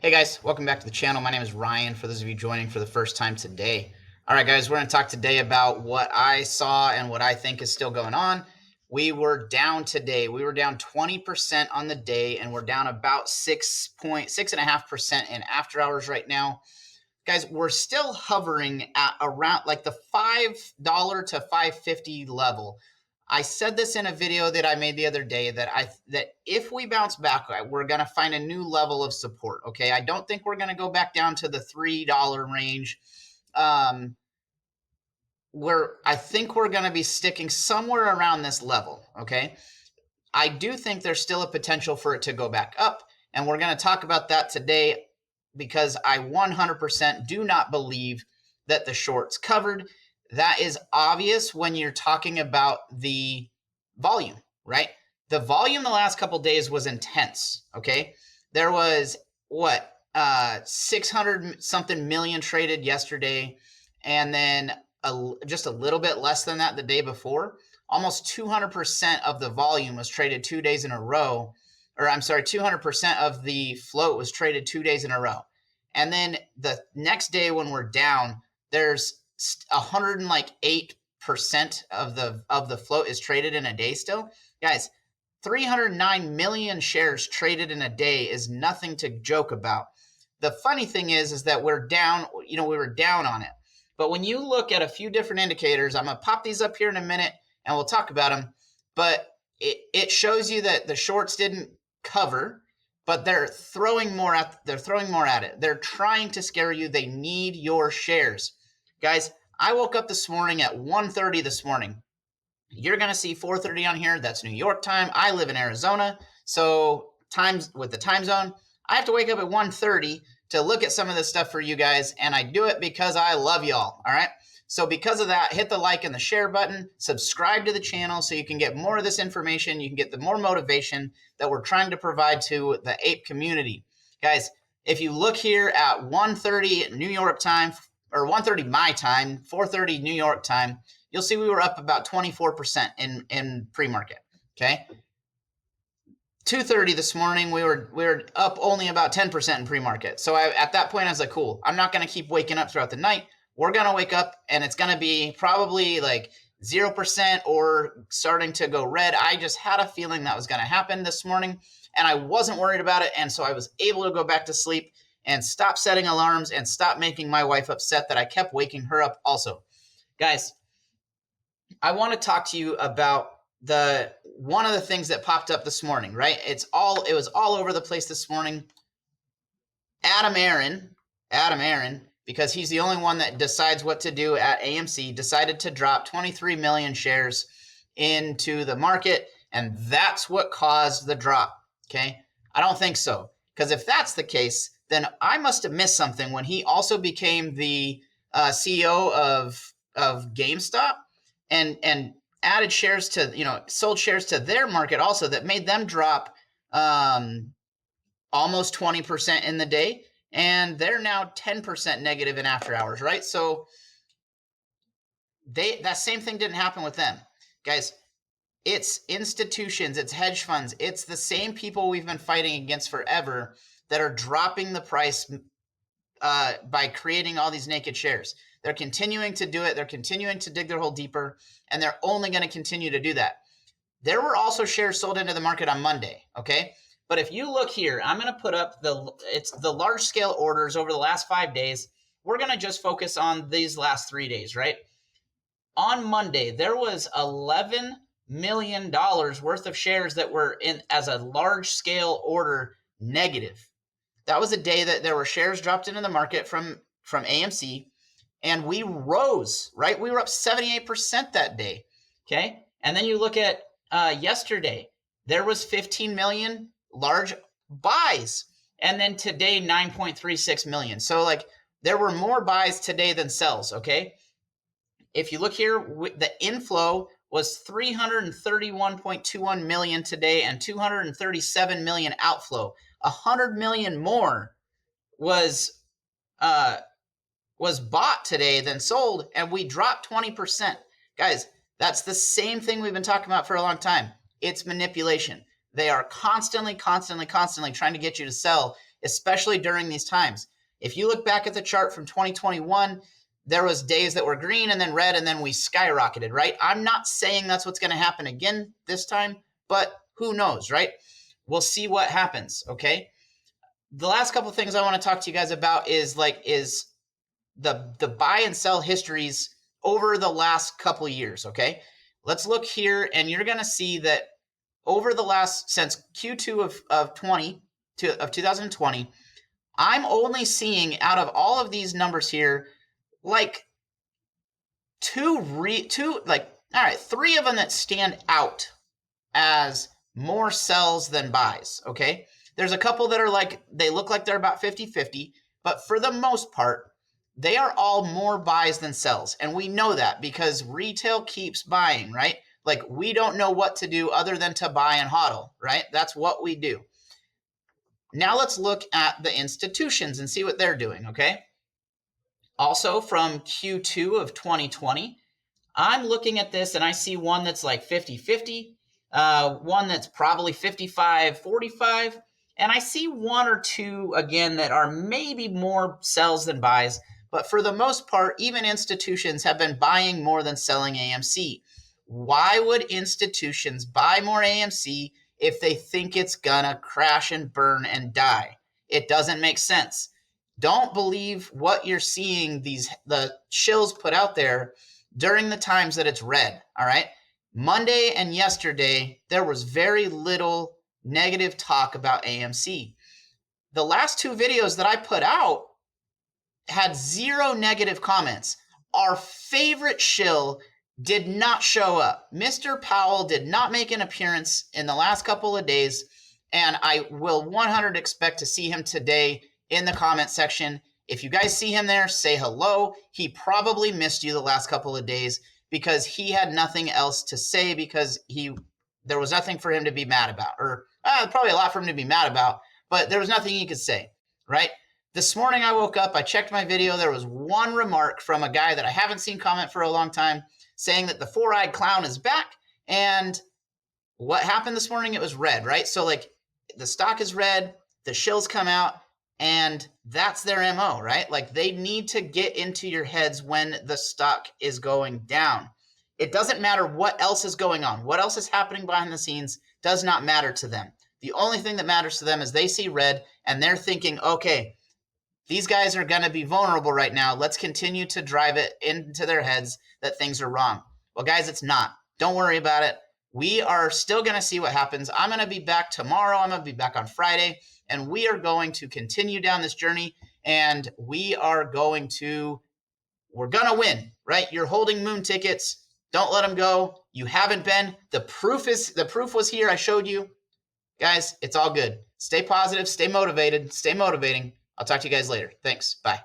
Hey guys, welcome back to the channel. My name is Ryan, for those of you joining for the first time today. All right, guys, we're going to talk today about what I saw and what I think is still going on. We were down today. We were down 20% on the day, and we're down about 6.5% in after hours right now. Guys, we're still hovering at around like the $5 to $5.50 level. I said this in a video that I made the other day that if we bounce back, we're going to find a new level of support. Okay, I don't think we're going to go back down to the $3 range. I think we're going to be sticking somewhere around this level. Okay, I do think there's still a potential for it to go back up, and we're going to talk about that today because I 100% do not believe that the short's covered. That is obvious when you're talking about the volume, right? The volume the last couple days was intense, okay? There was 600 something million traded yesterday, and then just a little bit less than that the day before. Almost 200% of the volume was traded 2 days in a row, or I'm sorry, 200% of the float was traded 2 days in a row. And then the next day when we're down, there's 108% of the float is traded in a day still. Guys, 309 million shares traded in a day is nothing to joke about. The funny thing is that we're down, we were down on it. But when you look at a few different indicators, I'm going to pop these up here in a minute and we'll talk about them. But it shows you that the shorts didn't cover, but they're throwing more at it. They're trying to scare you. They need your shares. Guys, I woke up this morning at 1:30 this morning. You're going to see 4:30 on here. That's New York time. I live in Arizona. So times with the time zone, I have to wake up at 1:30 to look at some of this stuff for you guys. And I do it because I love y'all. All right. So because of that, hit the like and the share button, subscribe to the channel so you can get more of this information. You can get the more motivation that we're trying to provide to the ape community. Guys, if you look here at 1:30 New York time, or 1:30 my time, 4:30 New York time, you'll see we were up about 24% in pre-market. Okay. 2:30 this morning, we were up only about 10% in pre-market. So at that point, I was like, cool, I'm not going to keep waking up throughout the night. We're going to wake up and it's going to be probably like 0% or starting to go red. I just had a feeling that was going to happen this morning and I wasn't worried about it. And so I was able to go back to sleep and stop setting alarms and stop making my wife upset that I kept waking her up also. Guys, I want to talk to you about one of the things that popped up this morning, right? It was all over the place this morning. Adam Aaron, because he's the only one that decides what to do at AMC, decided to drop 23 million shares into the market, and that's what caused the drop. Okay, I don't think so, because if that's the case, then I must have missed something when he also became the CEO of GameStop and added shares to, sold shares to their market also that made them drop almost 20% in the day. And they're now 10% negative in after hours, right? So that same thing didn't happen with them. Guys, it's institutions, it's hedge funds, it's the same people we've been fighting against forever that are dropping the price by creating all these naked shares. They're continuing to do it. They're continuing to dig their hole deeper, and they're only going to continue to do that. There were also shares sold into the market on Monday, okay? But if you look here, I'm going to put up the large scale orders over the last 5 days. We're going to just focus on these last 3 days, right? On Monday, there was $11 million worth of shares that were in as a large scale order negative. That was a day that there were shares dropped into the market from AMC, and we rose, right? We were up 78% that day, okay? And then you look at yesterday, there was 15 million large buys, and then today 9.36 million. So like there were more buys today than sells, okay? If you look here, the inflow was 331.21 million today and 237 million outflow. 100 million more was bought today than sold, and we dropped 20%. Guys, that's the same thing we've been talking about for a long time. It's manipulation. They are constantly trying to get you to sell especially during these times. If you look back at the chart from 2021, there was days that were green and then red, and then we skyrocketed, right? I'm not saying that's what's going to happen again this time, but who knows, right? We'll see what happens, okay? The last couple of things I want to talk to you guys about is the buy and sell histories over the last couple of years, okay? Let's look here, and you're going to see that over the last, since Q2 of 2020, I'm only seeing out of all of these numbers here, like three of them that stand out as more sells than buys, okay? There's a couple that are like, they look like they're about 50-50, but for the most part, they are all more buys than sells. And we know that because retail keeps buying, right? Like, we don't know what to do other than to buy and hodl, right? That's what we do. Now let's look at the institutions and see what they're doing, okay? Also from Q2 of 2020, I'm looking at this and I see one that's like 50-50, one that's probably 55-45, and I see one or two, again, that are maybe more sells than buys. But for the most part, even institutions have been buying more than selling AMC. Why would institutions buy more AMC if they think it's gonna crash and burn and die? It doesn't make sense. Don't believe what you're seeing the shills put out there during the times that it's red, all right? Monday and yesterday, there was very little negative talk about AMC. The last two videos that I put out had zero negative comments. Our favorite shill did not show up. Mr. Powell did not make an appearance in the last couple of days, and I will 100% expect to see him today in the comment section. If you guys see him there, say hello. He probably missed you the last couple of days because he had nothing else to say because there was nothing for him to be mad about, or probably a lot for him to be mad about, but there was nothing he could say, right? This morning I woke up, I checked my video. There was one remark from a guy that I haven't seen comment for a long time saying that the four-eyed clown is back. And what happened this morning? It was red, right? So like the stock is red, the shills come out, and that's their MO, right? Like, they need to get into your heads when the stock is going down. It doesn't matter what else is going on. What else is happening behind the scenes does not matter to them. The only thing that matters to them is they see red and they're thinking, okay, these guys are going to be vulnerable right now. Let's continue to drive it into their heads that things are wrong. Well, guys, it's not. Don't worry about it. We are still going to see what happens. I'm going to be back tomorrow. I'm going to be back on Friday. And we are going to continue down this journey, and we're going to win, right? You're holding moon tickets. Don't let them go. You haven't been. The proof was here. I showed you. Guys, it's all good. Stay positive, stay motivated, stay motivating. I'll talk to you guys later. Thanks. Bye.